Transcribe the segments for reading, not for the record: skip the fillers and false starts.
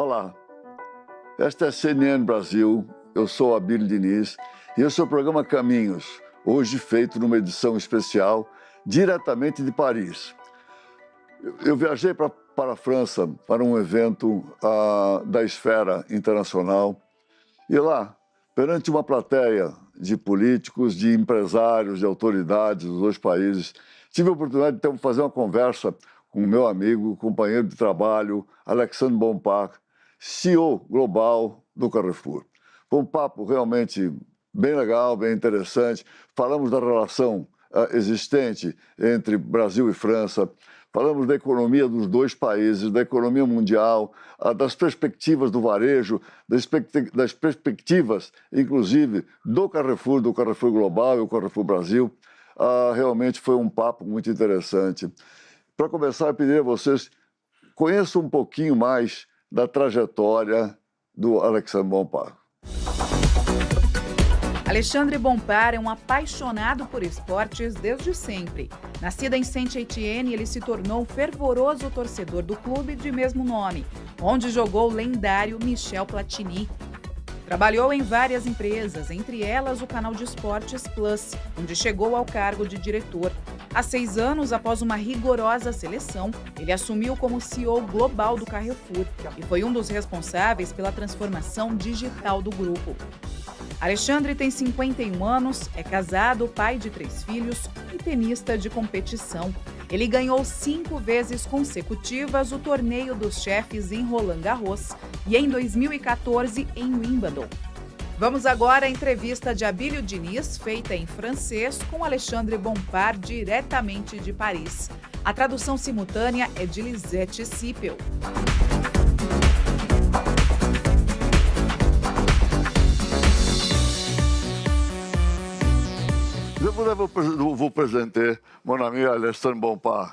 Olá, esta é a CNN Brasil, eu sou Abílio Diniz e esse é o programa Caminhos, hoje feito numa edição especial diretamente de Paris. Eu viajei para a França para um evento da esfera internacional e lá, perante uma plateia de políticos, de empresários, de autoridades dos dois países, tive a oportunidade de fazer uma conversa com o meu amigo, companheiro de trabalho, Alexandre Bompard, CEO global do Carrefour. Foi um papo realmente bem legal, bem interessante. Falamos da relação existente entre Brasil e França, falamos da economia dos dois países, da economia mundial, das perspectivas do varejo, das perspectivas, inclusive, do Carrefour Global e o Carrefour Brasil. Realmente foi um papo muito interessante. Para começar, eu pediria a vocês conheçam um pouquinho mais da trajetória do Alexandre Bompard. Alexandre Bompard é um apaixonado por esportes desde sempre. Nascido em Saint-Étienne, ele se tornou um fervoroso torcedor do clube de mesmo nome, onde jogou o lendário Michel Platini. Trabalhou em várias empresas, entre elas o canal de esportes Plus, onde chegou ao cargo de diretor. Há 6 anos, após uma rigorosa seleção, ele assumiu como CEO global do Carrefour e foi um dos responsáveis pela transformação digital do grupo. Alexandre tem 51 anos, é casado, pai de 3 filhos e tenista de competição. Ele ganhou 5 vezes consecutivas o torneio dos chefes em Roland Garros e em 2014 em Wimbledon. Vamos agora à entrevista de Abílio Diniz, feita em francês, com Alexandre Bompard, diretamente de Paris. A tradução simultânea é de Lisette Sipel. Je voudrais vous présenter mon ami Alexandre Bompard.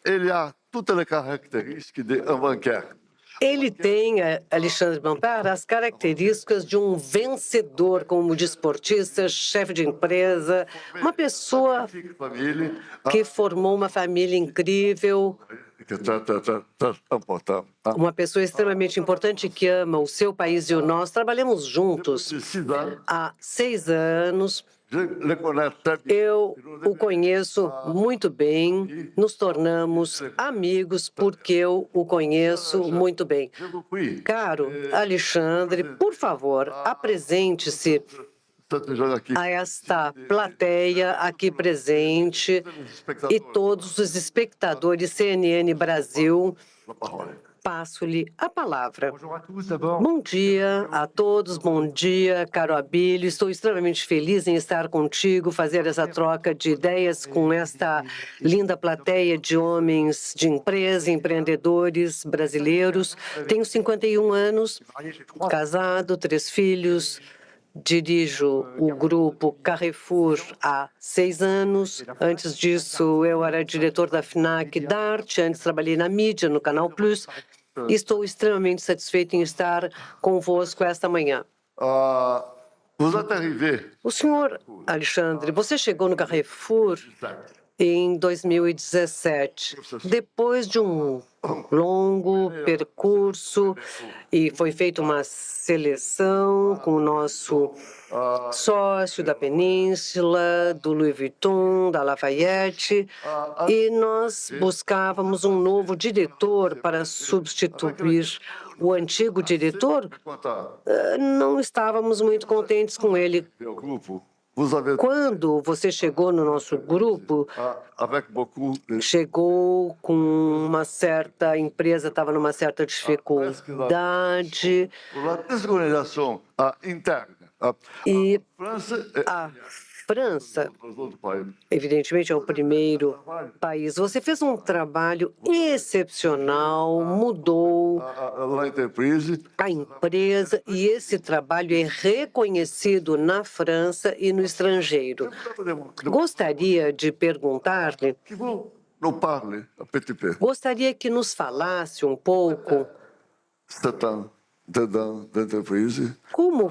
Il a toutes les caractéristiques d'un banquier. Ele tem, Alexandre Bompard, as características de um vencedor como desportista, chefe de empresa, uma pessoa que formou uma família incrível, uma pessoa extremamente importante que ama o seu país e o nosso. Trabalhamos juntos há 6 anos. Eu o conheço muito bem, nos tornamos amigos porque eu o conheço muito bem. Caro Alexandre, por favor, apresente-se a esta plateia aqui presente e todos os espectadores CNN Brasil. Passo-lhe a palavra. Bom dia a todos, bom dia, caro Abílio. Estou extremamente feliz em estar contigo, fazer essa troca de ideias com esta linda plateia de homens de empresa, empreendedores brasileiros. Tenho 51 anos, casado, 3 filhos. Dirijo o grupo Carrefour há 6 anos. Antes disso, eu era diretor da FNAC Dart. Antes, trabalhei na mídia, no Canal Plus. Estou extremamente satisfeito em estar convosco esta manhã. O senhor Alexandre, você chegou no Carrefour em 2017, depois de um longo percurso, e foi feita uma seleção com o nosso sócio da Península, do Louis Vuitton, da Lafayette, e nós buscávamos um novo diretor para substituir o antigo diretor. Não estávamos muito contentes com ele. Quando você chegou no nosso grupo, chegou com uma certa empresa, estava numa certa dificuldade. E a França, evidentemente, é o primeiro país. Você fez um trabalho excepcional, mudou a empresa, e esse trabalho é reconhecido na França e no estrangeiro. Gostaria de perguntar-lhe, gostaria que nos falasse um pouco como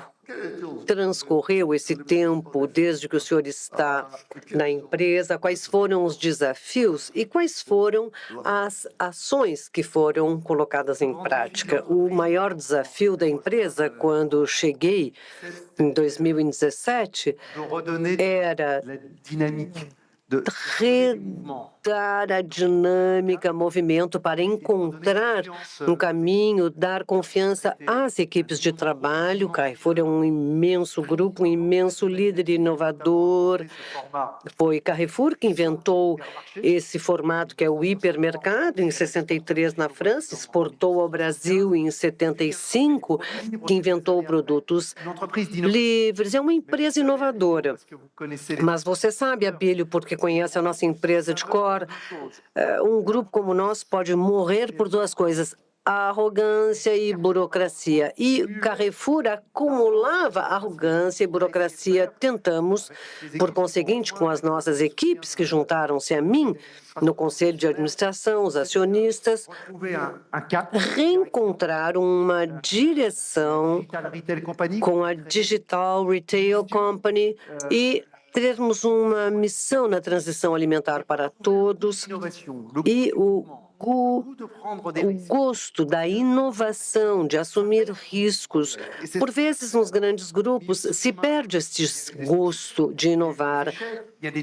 transcorreu esse tempo desde que o senhor está na empresa? Quais foram os desafios e quais foram as ações que foram colocadas em prática? O maior desafio da empresa, quando cheguei em 2017, era redar a dinâmica, movimento para encontrar um caminho, dar confiança às equipes de trabalho. Carrefour é um imenso grupo, um imenso líder inovador. Foi Carrefour que inventou esse formato que é o hipermercado em 63 na França, exportou ao Brasil em 75, que inventou produtos livres. É uma empresa inovadora. Mas você sabe, Abílio, porque conhece a nossa empresa de cor, um grupo como o nosso pode morrer por duas coisas: arrogância e burocracia. E Carrefour acumulava arrogância e burocracia. Tentamos, por conseguinte, com as nossas equipes que juntaram-se a mim no conselho de administração, os acionistas, reencontrar uma direção com a Digital Retail Company e termos uma missão na transição alimentar para todos e o gosto da inovação, de assumir riscos. Por vezes, nos grandes grupos, se perde este gosto de inovar.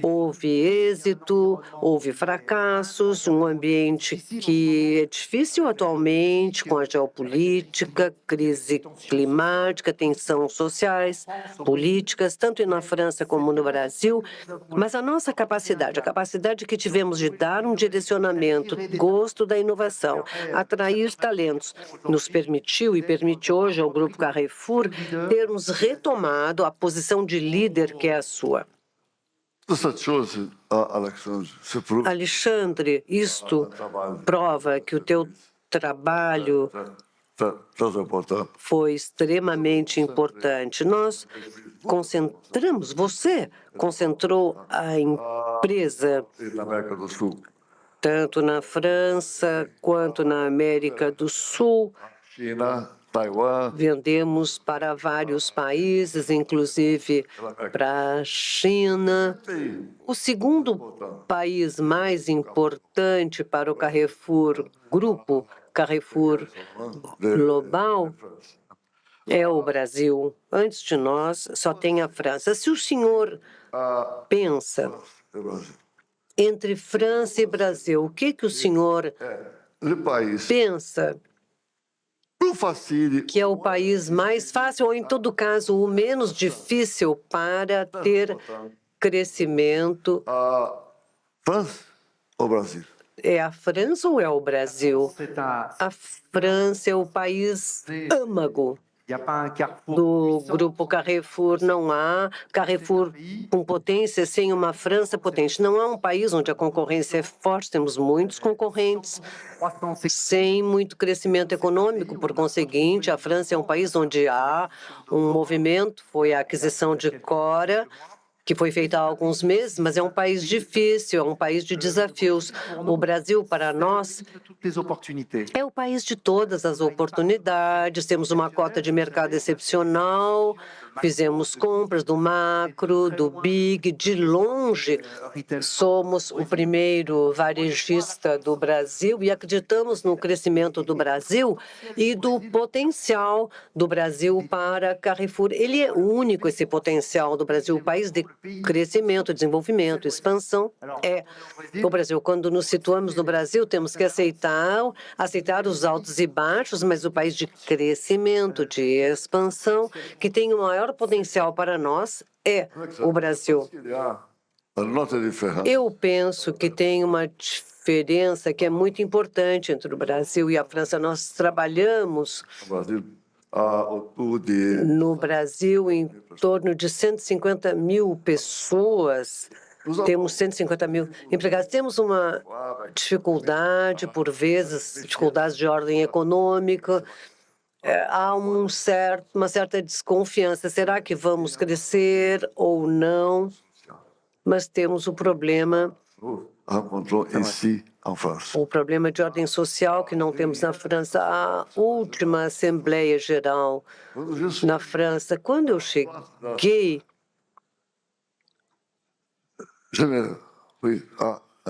Houve êxito, houve fracassos, um ambiente que é difícil atualmente, com a geopolítica, crise climática, tensões sociais, políticas, tanto na França como no Brasil. Mas a nossa capacidade, a capacidade que tivemos de dar um direcionamento, gosto da inovação, atrair talentos, nos permitiu e permite hoje ao Grupo Carrefour termos retomado a posição de líder que é a sua. Alexandre, isto prova que o teu trabalho foi extremamente importante. Nós concentramos, você concentrou a empresa tanto na França quanto na América do Sul. China, Taiwan. Vendemos para vários países, inclusive para a China. O segundo país mais importante para o Carrefour, grupo Carrefour Global, é o Brasil. Antes de nós, só tem a França. Se o senhor pensa entre França e Brasil, o que o senhor pensa que é o país mais fácil, ou em todo caso, o menos difícil para ter crescimento? França ou Brasil? É a França ou é o Brasil? A França é o país âmago do grupo Carrefour. Não há Carrefour com potência sem uma França potente. Não há um país onde a concorrência é forte, temos muitos concorrentes, sem muito crescimento econômico. Por conseguinte, a França é um país onde há um movimento, foi a aquisição de Cora, que foi feita há alguns meses, mas é um país difícil, é um país de desafios. O Brasil, para nós, é o país de todas as oportunidades. Temos uma cota de mercado excepcional, fizemos compras do macro, do big, de longe. Somos o primeiro varejista do Brasil e acreditamos no crescimento do Brasil e do potencial do Brasil para Carrefour. Ele é único, esse potencial do Brasil, o país de crescimento, desenvolvimento, expansão é o Brasil. Quando nos situamos no Brasil, temos que aceitar os altos e baixos, mas o país de crescimento, de expansão, que tem o maior potencial para nós é o Brasil. Eu penso que tem uma diferença que é muito importante entre o Brasil e a França. Nós trabalhamos no Brasil em torno de 150 mil pessoas. Temos 150 mil empregados. Temos uma dificuldade, por vezes, dificuldades de ordem econômica. Há uma certa desconfiança. Será que vamos crescer ou não? Mas temos o problema rencontrons ici en France. O problema de ordem social que não temos na França, a última Assembleia Geral na França, quando eu cheguei,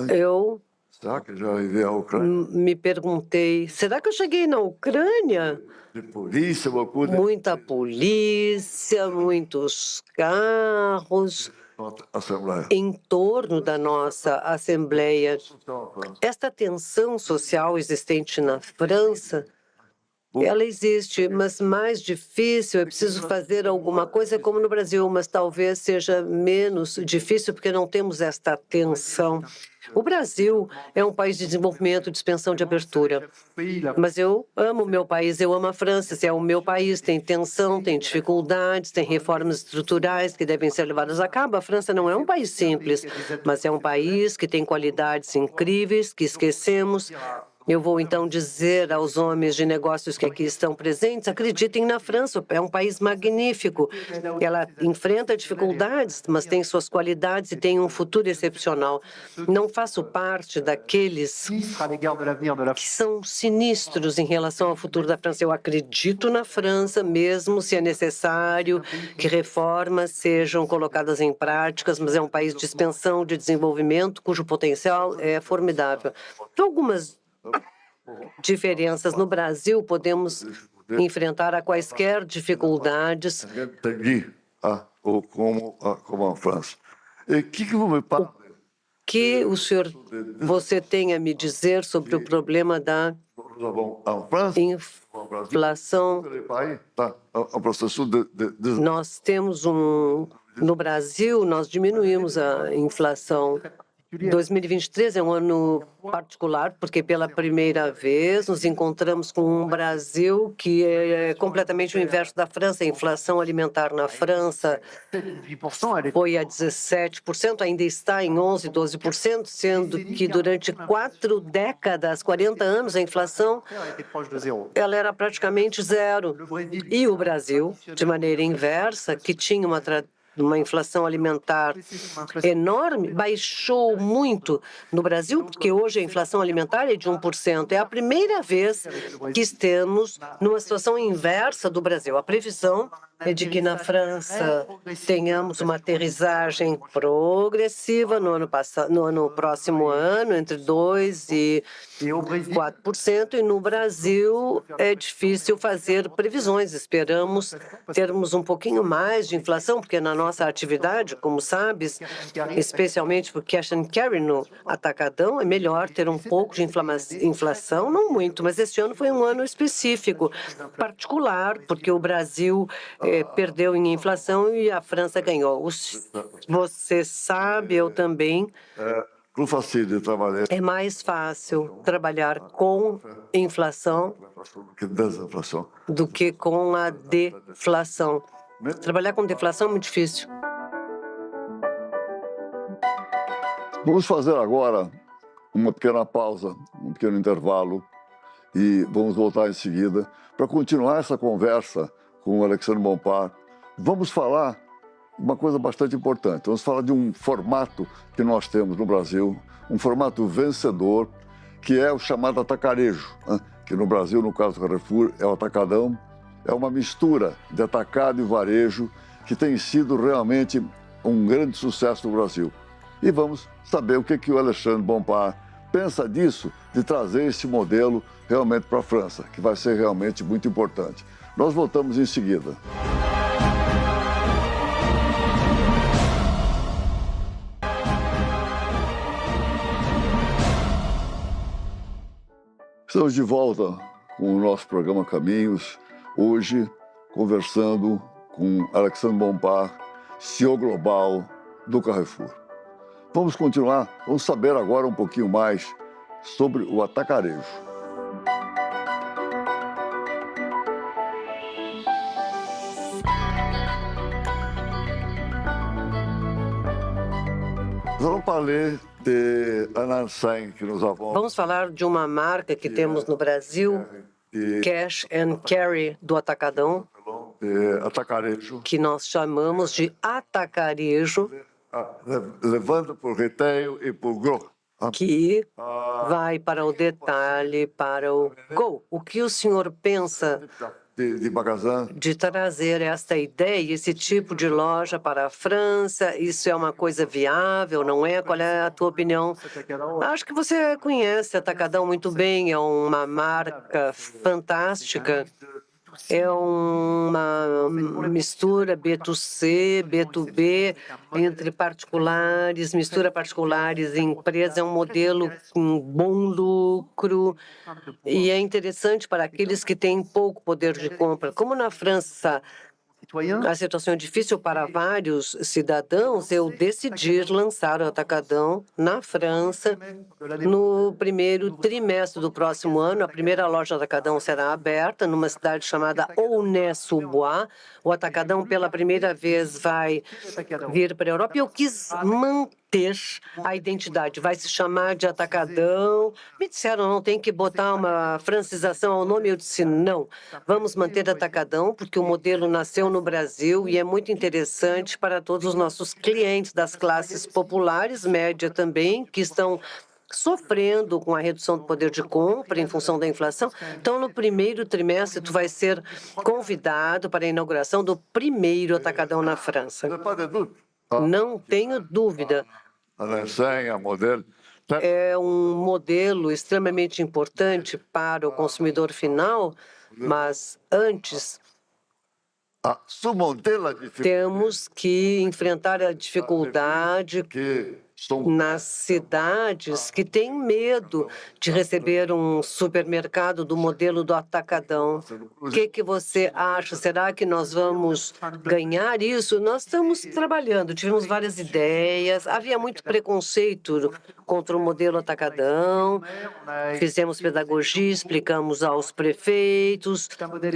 eu Será que já arrivei à Ucrânia? me perguntei, será que eu cheguei na Ucrânia? De polícia, beaucoup de Muita polícia, muitos carros notre Assembleia. em torno da nossa Assembleia. Esta tensão social existente na França, ela existe, mas mais difícil, é preciso fazer alguma coisa como no Brasil, mas talvez seja menos difícil porque não temos esta tensão. O Brasil é um país de desenvolvimento, de expansão, de abertura. Mas eu amo o meu país, eu amo a França, se é o meu país, tem tensão, tem dificuldades, tem reformas estruturais que devem ser levadas a cabo. A França não é um país simples, mas é um país que tem qualidades incríveis que esquecemos. Eu vou então dizer aos homens de negócios que aqui estão presentes, acreditem na França, é um país magnífico. Ela enfrenta dificuldades, mas tem suas qualidades e tem um futuro excepcional. Não faço parte daqueles que são sinistros em relação ao futuro da França. Eu acredito na França, mesmo se é necessário que reformas sejam colocadas em práticas, mas é um país de expansão, de desenvolvimento, cujo potencial é formidável. Algumas diferenças no Brasil, podemos enfrentar a quaisquer dificuldades. Como a França. E que vous parle? Que você tem a me dizer sobre o problema da inflação? Nós temos no Brasil, nós diminuímos a inflação. 2023 é um ano particular, porque pela primeira vez nos encontramos com um Brasil que é completamente o inverso da França. A inflação alimentar na França foi a 17%, ainda está em 11%, 12%, sendo que durante 4 décadas, 40 anos, a inflação ela era praticamente zero. E o Brasil, de maneira inversa, que tinha uma inflação alimentar enorme, baixou muito no Brasil, porque hoje a inflação alimentar é de 1%. É a primeira vez que estamos numa situação inversa do Brasil. A previsão é de que na França tenhamos uma aterrissagem progressiva no próximo ano, entre 2% e 4%, e no Brasil é difícil fazer previsões. Esperamos termos um pouquinho mais de inflação, porque na nossa atividade, como sabes, especialmente por cash and carry no atacadão, é melhor ter um pouco de inflação, não muito, mas este ano foi um ano específico, particular, porque o Brasil perdeu em inflação e a França ganhou. Você sabe, eu também. É mais fácil trabalhar com inflação do que com a deflação. Trabalhar com deflação é muito difícil. Vamos fazer agora uma pequena pausa, um pequeno intervalo, e vamos voltar em seguida para continuar essa conversa com o Alexandre Bompard. Vamos falar uma coisa bastante importante. Vamos falar de um formato que nós temos no Brasil, um formato vencedor, que é o chamado atacarejo, né? Que no Brasil, no caso do Carrefour, é o atacadão. É uma mistura de atacado e varejo que tem sido realmente um grande sucesso no Brasil. E vamos saber o que o Alexandre Bompard pensa disso, de trazer esse modelo realmente para a França, que vai ser realmente muito importante. Nós voltamos em seguida. Estamos de volta com o nosso programa Caminhos, hoje conversando com Alexandre Bompard, CEO global do Carrefour. Vamos continuar, vamos saber agora um pouquinho mais sobre o atacarejo. Vamos falar de uma marca que temos no Brasil, Cash and Carry do Atacadão, que nós chamamos de atacarejo, levando por retail e por gros. que vai para o detalhe, para o gol. O que o senhor pensa de trazer esta ideia, esse tipo de loja para a França? Isso é uma coisa viável, não é? Qual é a tua opinião? Acho que você conhece Atacadão muito bem, é uma marca fantástica. É uma mistura B2C, B2B, entre particulares, mistura particulares e empresas. É um modelo com bom lucro e é interessante para aqueles que têm pouco poder de compra. Como na França a situação é difícil para vários cidadãos, eu decidi lançar o Atacadão na França no primeiro trimestre do próximo ano. A primeira loja Atacadão será aberta numa cidade chamada Aulnay-sous-Bois. O Atacadão, pela primeira vez, vai vir para a Europa e eu quis manter a identidade. Vai se chamar de Atacadão. Me disseram, não tem que botar uma francização ao nome. Eu disse, não, vamos manter Atacadão, porque o modelo nasceu no Brasil e é muito interessante para todos os nossos clientes das classes populares, média também, que estão sofrendo com a redução do poder de compra em função da inflação. Então, no primeiro trimestre, tu vai ser convidado para a inauguração do primeiro Atacadão na França. Não tenho dúvida. É um modelo extremamente importante para o consumidor final, mas antes temos que enfrentar a dificuldade nas cidades que têm medo de receber um supermercado do modelo do Atacadão. O que você acha? Será que nós vamos ganhar isso? Nós estamos trabalhando, tivemos várias ideias, havia muito preconceito contra o modelo Atacadão, fizemos pedagogia, explicamos aos prefeitos,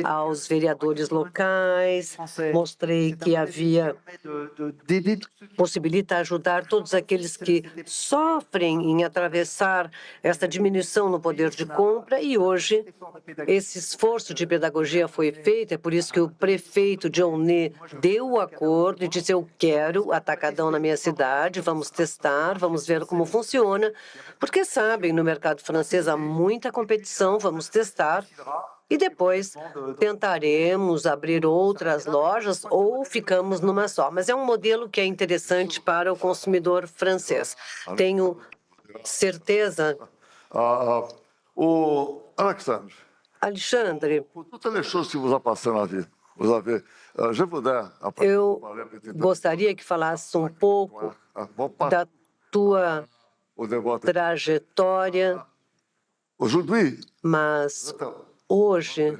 aos vereadores locais, mostrei que havia possibilita ajudar todos aqueles que sofrem em atravessar essa diminuição no poder de compra e hoje esse esforço de pedagogia foi feito, é por isso que o prefeito de Aulnay deu o acordo e disse, eu quero Atacadão na minha cidade, vamos testar, vamos ver como funciona, porque sabem, no mercado francês há muita competição, vamos testar. E depois tentaremos abrir outras lojas ou ficamos numa só. Mas é um modelo que é interessante para o consumidor francês. Tenho certeza. Alexandre, eu gostaria que falasse um pouco da tua trajetória, mas hoje,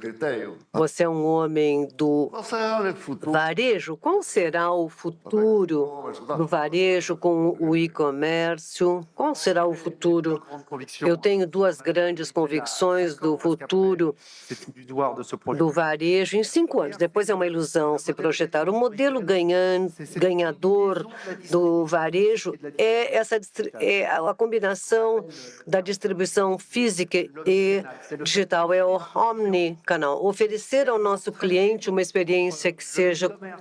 você é um homem do varejo. Qual será o futuro do varejo com o e-comércio? Qual será o futuro? Eu tenho duas grandes convicções do futuro do varejo em 5 anos. Depois é uma ilusão se projetar. O modelo ganhador do varejo é a combinação da distribuição física e digital. É o omnicanal, oferecer ao nosso cliente uma experiência que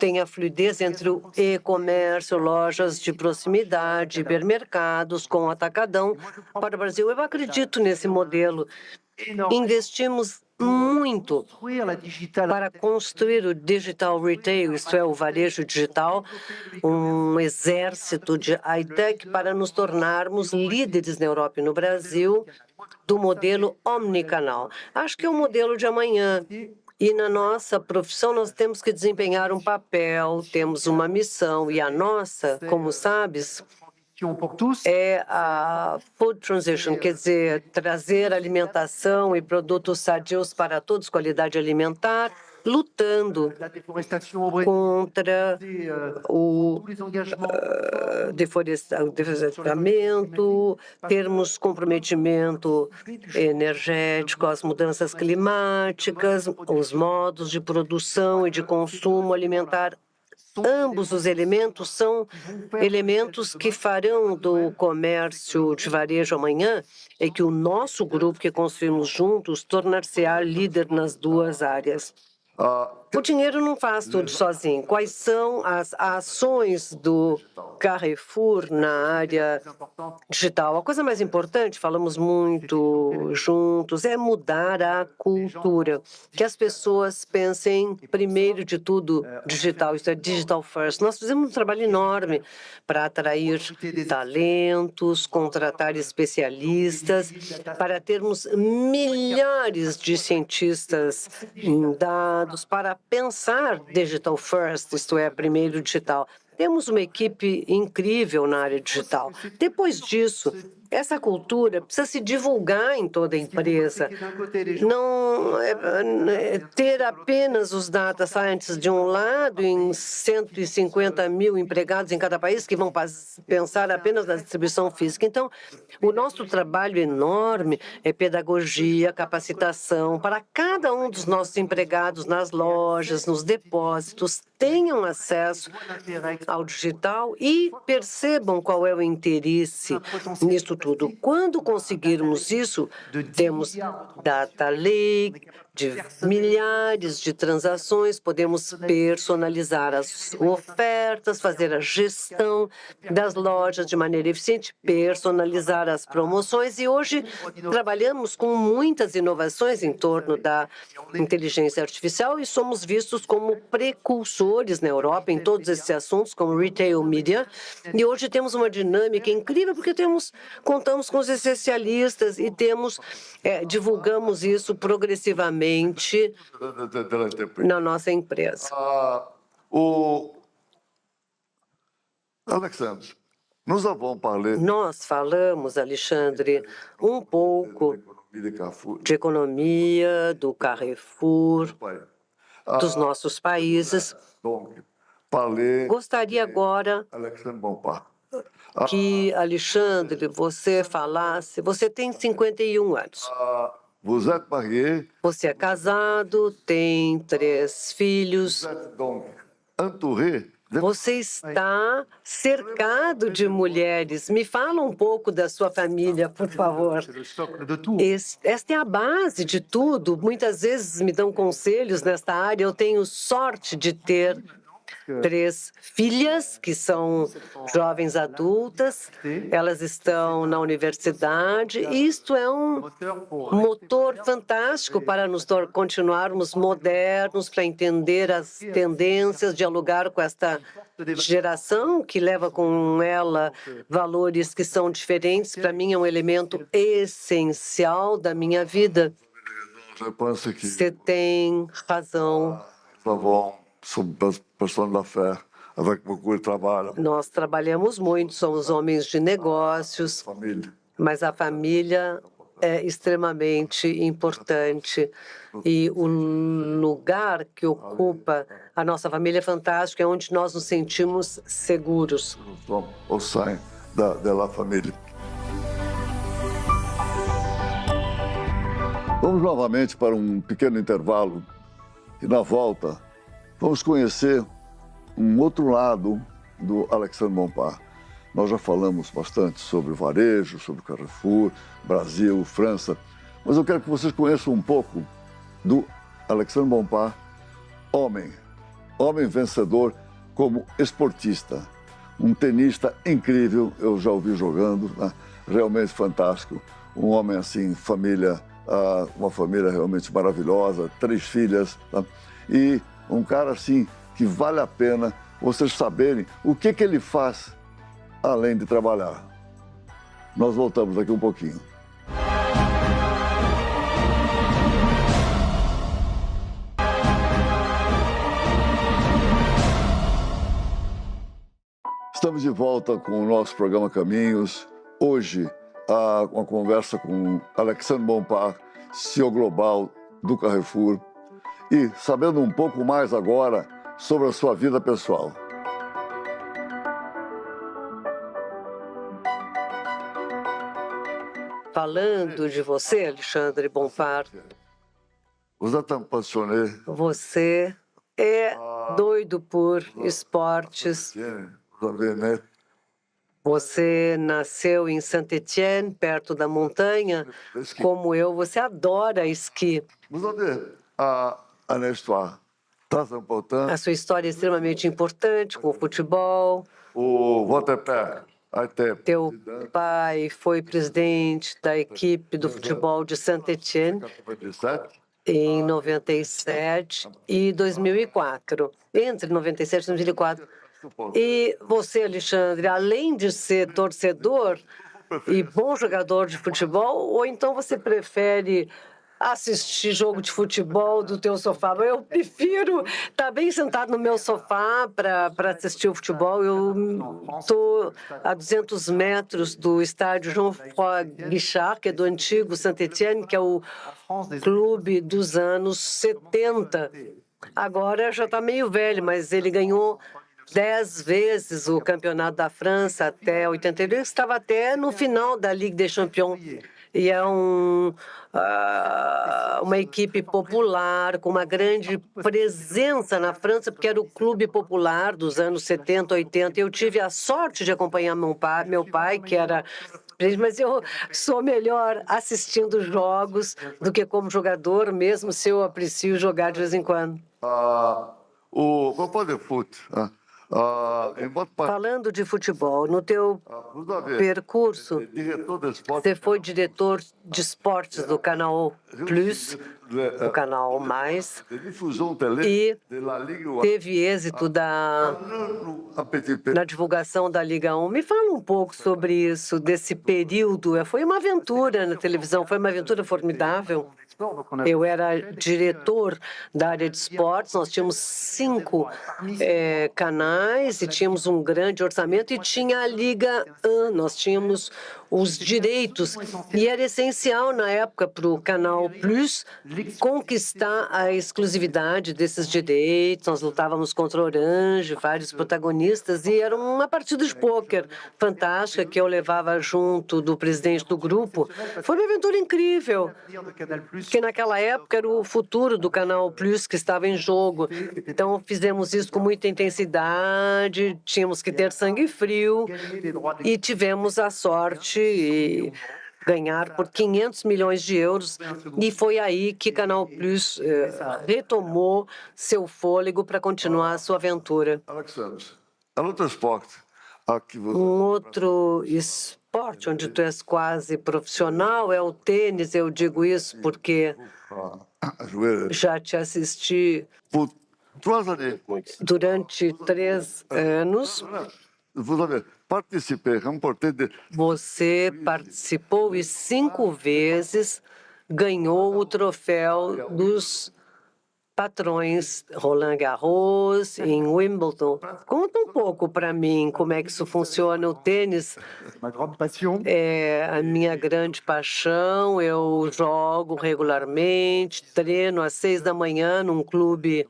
tenha fluidez entre o e-comércio, lojas de proximidade, hipermercados com atacadão para o Brasil. Eu acredito nesse modelo. Investimos muito para construir o digital retail, isto é, o varejo digital, um exército de high-tech para nos tornarmos líderes na Europa e no Brasil do modelo omnicanal. Acho que é o modelo de amanhã. E na nossa profissão nós temos que desempenhar um papel, temos uma missão, e a nossa, como sabes, é a food transition, quer dizer, trazer alimentação e produtos sadios para todos, qualidade alimentar, lutando contra o deflorestamento, termos comprometimento energético, as mudanças climáticas, os modos de produção e de consumo alimentar. Ambos os elementos são elementos que farão do comércio de varejo amanhã e que o nosso grupo que construímos juntos tornar-se-á líder nas duas áreas. O dinheiro não faz tudo sozinho. Quais são as ações do Carrefour na área digital? A coisa mais importante, falamos muito juntos, é mudar a cultura. Que as pessoas pensem, primeiro de tudo, digital, isso é digital first. Nós fizemos um trabalho enorme para atrair talentos, contratar especialistas, para termos milhares de cientistas em dados, para pensar digital first, isto é, primeiro digital. Temos uma equipe incrível na área digital. Depois disso, essa cultura precisa se divulgar em toda a empresa. Não ter apenas os data scientists de um lado, em 150 mil empregados em cada país que vão pensar apenas na distribuição física. Então, o nosso trabalho enorme é pedagogia, capacitação para cada um dos nossos empregados nas lojas, nos depósitos, tenham acesso ao digital e percebam qual é o interesse nisso tudo. Quando conseguirmos isso, temos data lake, de milhares de transações, podemos personalizar as ofertas, fazer a gestão das lojas de maneira eficiente, personalizar as promoções e hoje trabalhamos com muitas inovações em torno da inteligência artificial e somos vistos como precursores na Europa em todos esses assuntos, como retail media, e hoje temos uma dinâmica incrível porque contamos com os especialistas e divulgamos isso progressivamente na nossa empresa. Alexandre, nós falamos, Alexandre, um pouco de economia, do Carrefour, dos nossos países. Gostaria agora que, Alexandre, você falasse. Você tem 51 anos. Você é casado, tem 3 filhos. Você está cercado de mulheres. Me fala um pouco da sua família, por favor. Esta é a base de tudo. Muitas vezes me dão conselhos nesta área. Eu tenho sorte de ter 3 filhas, que são jovens adultas, elas estão na universidade, e isto é um motor fantástico para nos continuarmos modernos, para entender as tendências, dialogar com esta geração que leva com ela valores que são diferentes. Para mim, é um elemento essencial da minha vida. Você tem razão. Sobre as pessoas da fé, avec beaucoup de trabalho. Nós trabalhamos muito, somos homens de negócios, mas a família é extremamente importante e o lugar que ocupa a nossa família é fantástico, é onde nós nos sentimos seguros. O sein da família. Vamos novamente para um pequeno intervalo e na volta vamos conhecer um outro lado do Alexandre Bompard. Nós já falamos bastante sobre o varejo, sobre o Carrefour, Brasil, França, mas eu quero que vocês conheçam um pouco do Alexandre Bompard, homem vencedor como esportista, um tenista incrível, eu já o vi jogando, né? Realmente fantástico, um homem assim, uma família realmente maravilhosa, 3 filhas, tá? E um cara assim que vale a pena vocês saberem o que ele faz além de trabalhar. Nós voltamos daqui um pouquinho. Estamos de volta com o nosso programa Caminhos. Hoje, uma conversa com Alexandre Bompard, CEO global do Carrefour, e sabendo um pouco mais agora sobre a sua vida pessoal. Falando de você, Alexandre Bompard, você é doido por esportes. Você nasceu em Saint-Étienne, perto da montanha. Como eu, você adora esqui. A sua história é extremamente importante com o futebol. Teu pai foi presidente da equipe do futebol de Saint-Étienne em 97 e 2004, entre 97 e 2004. E você, Alexandre, além de ser torcedor e bom jogador de futebol, ou então você prefere assistir jogo de futebol do teu sofá? Eu prefiro estar bem sentado no meu sofá para assistir o futebol. Eu estou a 200 metros do estádio Jean-François Guichard, que é do antigo Saint-Étienne, que é o clube dos anos 70. Agora já está meio velho, mas ele ganhou 10 vezes o campeonato da França até 82, estava até no final da Ligue des Champions. E é uma equipe popular, com uma grande presença na França, porque era o clube popular dos anos 70, 80. Eu tive a sorte de acompanhar meu pai, que era... Mas eu sou melhor assistindo jogos do que como jogador, mesmo se eu aprecio jogar de vez em quando. Falando de futebol, no teu percurso, você foi diretor de esportes do Canal Plus, o Canal Mais, e teve êxito na divulgação da Liga 1. Me fala um pouco sobre isso, desse período. Foi uma aventura na televisão, foi uma aventura formidável. Eu era diretor da área de esportes, nós tínhamos 5 canais e tínhamos um grande orçamento e tinha a Liga 1, nós tínhamos os direitos. E era essencial na época para o Canal Plus conquistar a exclusividade desses direitos. Nós lutávamos contra o Orange, vários protagonistas, e era uma partida de pôquer fantástica que eu levava junto do presidente do grupo. Foi uma aventura incrível, porque naquela época era o futuro do Canal Plus que estava em jogo. Então fizemos isso com muita intensidade, tínhamos que ter sangue frio e tivemos a sorte de ganhar por 500 milhões de euros, e foi aí que Canal Plus retomou seu fôlego para continuar a sua aventura. Um outro esporte onde tu és quase profissional é o tênis. Eu digo isso porque já te assisti durante 3 anos. Você participou e 5 vezes ganhou o troféu dos patrões Roland Garros, em Wimbledon. Conta um pouco para mim como é que isso funciona. O tênis é a minha grande paixão. Eu jogo regularmente, treino às 6 da manhã num clube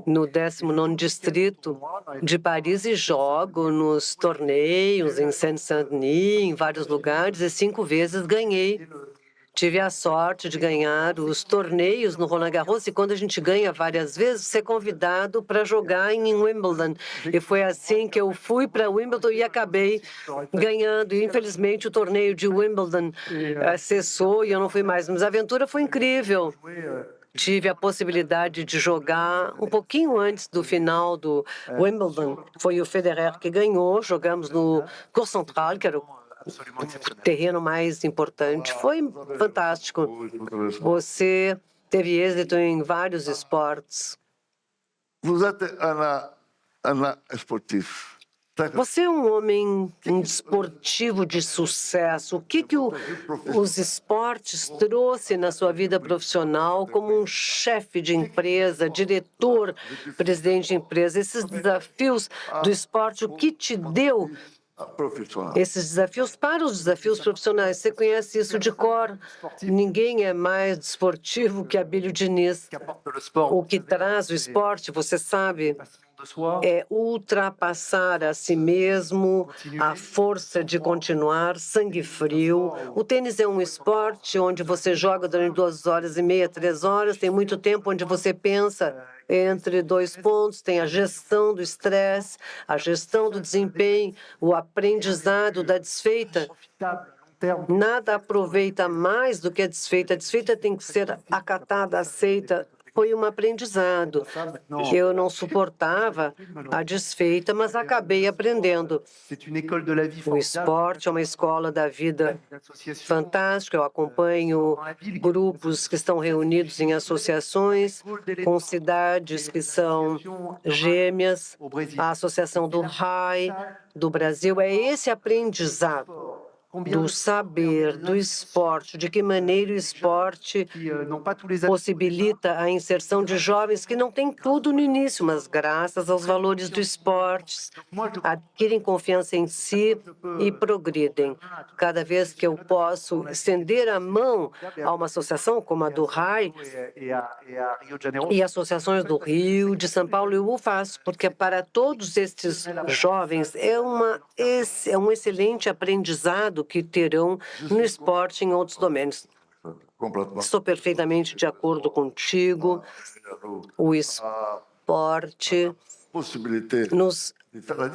no 19º distrito de Paris e jogo nos torneios em Seine-Saint-Denis, em vários lugares, e 5 vezes ganhei. Tive a sorte de ganhar os torneios no Roland Garros, e quando a gente ganha várias vezes, você é convidado para jogar em Wimbledon. E foi assim que eu fui para Wimbledon e acabei ganhando. E, infelizmente, o torneio de Wimbledon cessou e eu não fui mais. Mas a aventura foi incrível. Tive a possibilidade de jogar um pouquinho antes do final do Wimbledon. Foi o Federer que ganhou. Jogamos no Cours Central, que era o terreno mais importante. Foi fantástico. Você teve êxito em vários esportes. Você é um homem esportivo de sucesso. O que os esportes trouxe na sua vida profissional como um chefe de empresa, diretor, presidente de empresa? Esses desafios do esporte, o que te deu esses desafios para os desafios profissionais? Você conhece isso de cor. Ninguém é mais desportivo que Abílio Diniz. O que traz o esporte, você sabe, é ultrapassar a si mesmo, a força de continuar, sangue frio. O tênis é um esporte onde você joga durante 2 horas e meia, 3 horas, tem muito tempo onde você pensa entre 2 pontos, tem a gestão do estresse, a gestão do desempenho, o aprendizado da desfeita. Nada aproveita mais do que a desfeita. A desfeita tem que ser acatada, aceita. foi um aprendizado. Eu não suportava a desfeita, mas acabei aprendendo. O esporte é uma escola da vida fantástica. Eu acompanho grupos que estão reunidos em associações com cidades que são gêmeas. A Associação do RAI do Brasil é esse aprendizado do saber, do esporte, de que maneira o esporte possibilita a inserção de jovens que não têm tudo no início, mas graças aos valores do esporte, adquirem confiança em si e progridem. Cada vez que eu posso estender a mão a uma associação como a do RAI e associações do Rio, de São Paulo, eu o faço, porque para todos estes jovens é um excelente aprendizado que terão no esporte e em outros domínios. Estou perfeitamente de acordo contigo. O esporte nos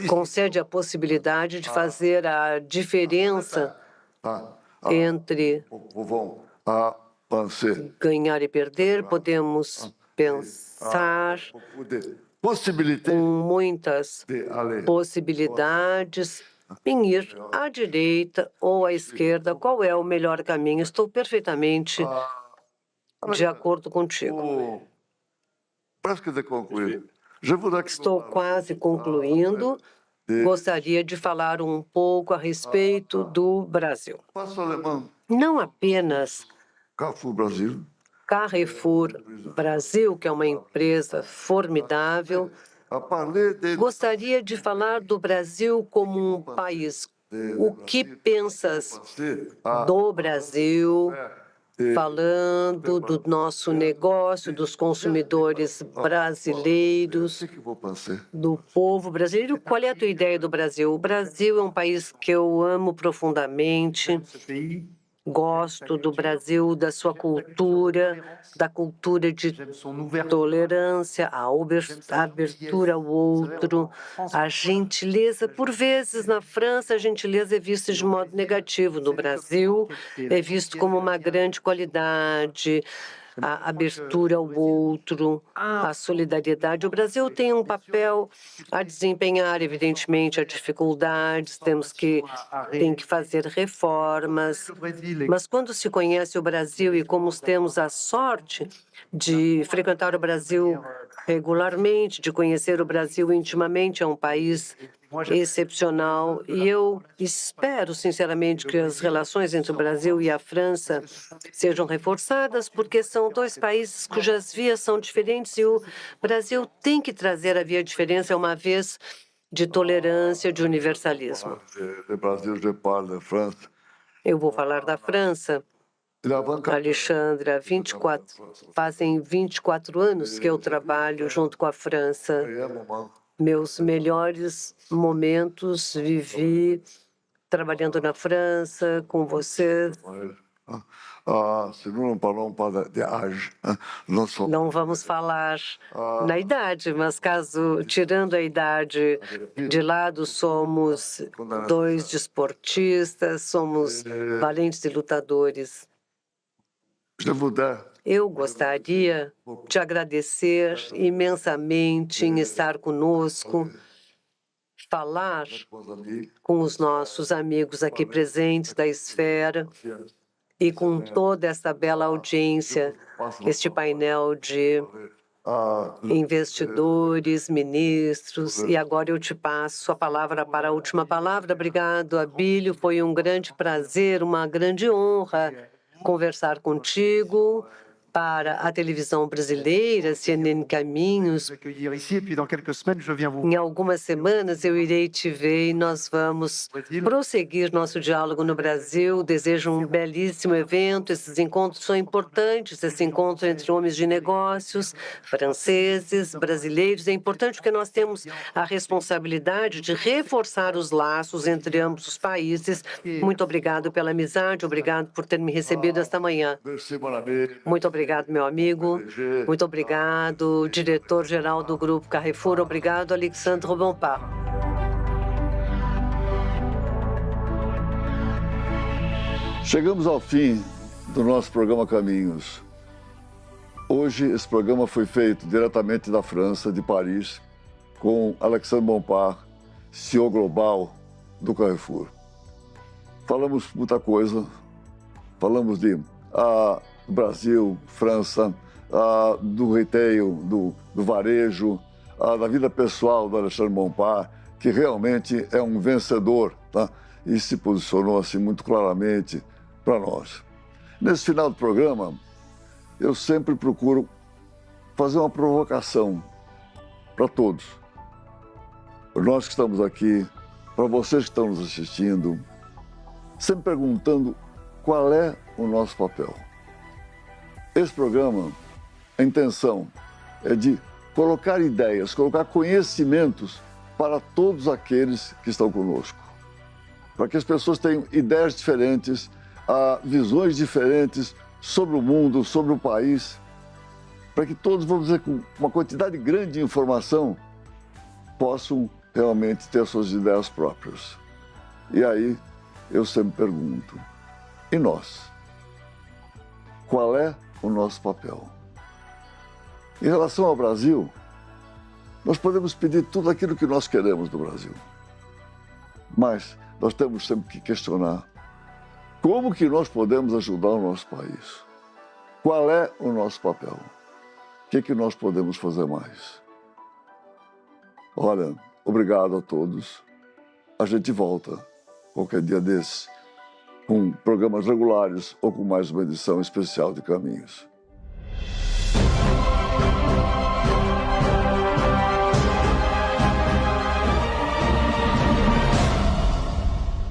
concede a possibilidade de fazer a diferença entre ganhar e perder. Podemos pensar com muitas possibilidades em ir à direita ou à esquerda. Qual é o melhor caminho? Estou perfeitamente de acordo contigo. Estou quase concluindo. Gostaria de falar um pouco a respeito do Brasil. Não apenas Carrefour Brasil, que é uma empresa formidável. Gostaria de falar do Brasil como um país. O que pensas do Brasil, falando do nosso negócio, dos consumidores brasileiros, do povo brasileiro? Qual é a tua ideia do Brasil? O Brasil é um país que eu amo profundamente. Gosto do Brasil, da sua cultura, da cultura de tolerância, a abertura ao outro, a gentileza. Por vezes, na França, a gentileza é vista de modo negativo. No Brasil, é visto como uma grande qualidade, a abertura ao outro, a solidariedade. O Brasil tem um papel a desempenhar, evidentemente, há dificuldades, tem que fazer reformas, mas quando se conhece o Brasil e como temos a sorte de frequentar o Brasil regularmente, de conhecer o Brasil intimamente, é um país excepcional, e eu espero, sinceramente, que as relações entre o Brasil e a França sejam reforçadas, porque são dois países cujas vias são diferentes e o Brasil tem que trazer a via diferença uma vez de tolerância, de universalismo. Eu vou falar da França. Alexandre, fazem 24 anos que eu trabalho junto com a França. Meus melhores momentos vivi trabalhando na França, com você. Não vamos falar na idade, mas tirando a idade de lado, somos dois desportistas, somos valentes e lutadores. Eu gostaria de agradecer imensamente em estar conosco, falar com os nossos amigos aqui presentes da Esfera e com toda essa bela audiência, este painel de investidores, ministros. E agora eu te passo a palavra para a última palavra. Obrigado, Abílio. Foi um grande prazer, uma grande honra conversar contigo para a televisão brasileira, CNN Caminhos. Em algumas semanas eu irei te ver e nós vamos prosseguir nosso diálogo no Brasil. Desejo um belíssimo evento. Esses encontros são importantes, esse encontro entre homens de negócios, franceses, brasileiros. É importante porque nós temos a responsabilidade de reforçar os laços entre ambos os países. Muito obrigado pela amizade, obrigado por ter me recebido esta manhã. Muito obrigado, meu amigo. Muito obrigado, diretor-geral do Grupo Carrefour. Obrigado, Alexandre Bompard. Chegamos ao fim do nosso programa Caminhos. Hoje Hoje esse programa foi feito diretamente da França, de Paris, com Alexandre Bompard, CEO global do Carrefour. Falamos muita coisa, falamos de Brasil, França, do retail, do varejo, da vida pessoal do Alexandre Bompard, que realmente é um vencedor, tá? E se posicionou assim muito claramente para nós. Nesse final do programa, eu sempre procuro fazer uma provocação para todos. Para nós que estamos aqui, para vocês que estão nos assistindo, sempre perguntando qual é o nosso papel. Esse programa, a intenção é de colocar ideias, colocar conhecimentos para todos aqueles que estão conosco. Para que as pessoas tenham ideias diferentes, visões diferentes sobre o mundo, sobre o país, para que todos, vamos dizer, com uma quantidade grande de informação, possam realmente ter suas ideias próprias. E aí, eu sempre pergunto, e nós? Qual é o nosso papel? Em relação ao Brasil, nós podemos pedir tudo aquilo que nós queremos do Brasil. Mas nós temos sempre que questionar como que nós podemos ajudar o nosso país. Qual é o nosso papel? O que nós podemos fazer mais? Olha, obrigado a todos. A gente volta qualquer dia desse, com programas regulares ou com mais uma edição especial de Caminhos.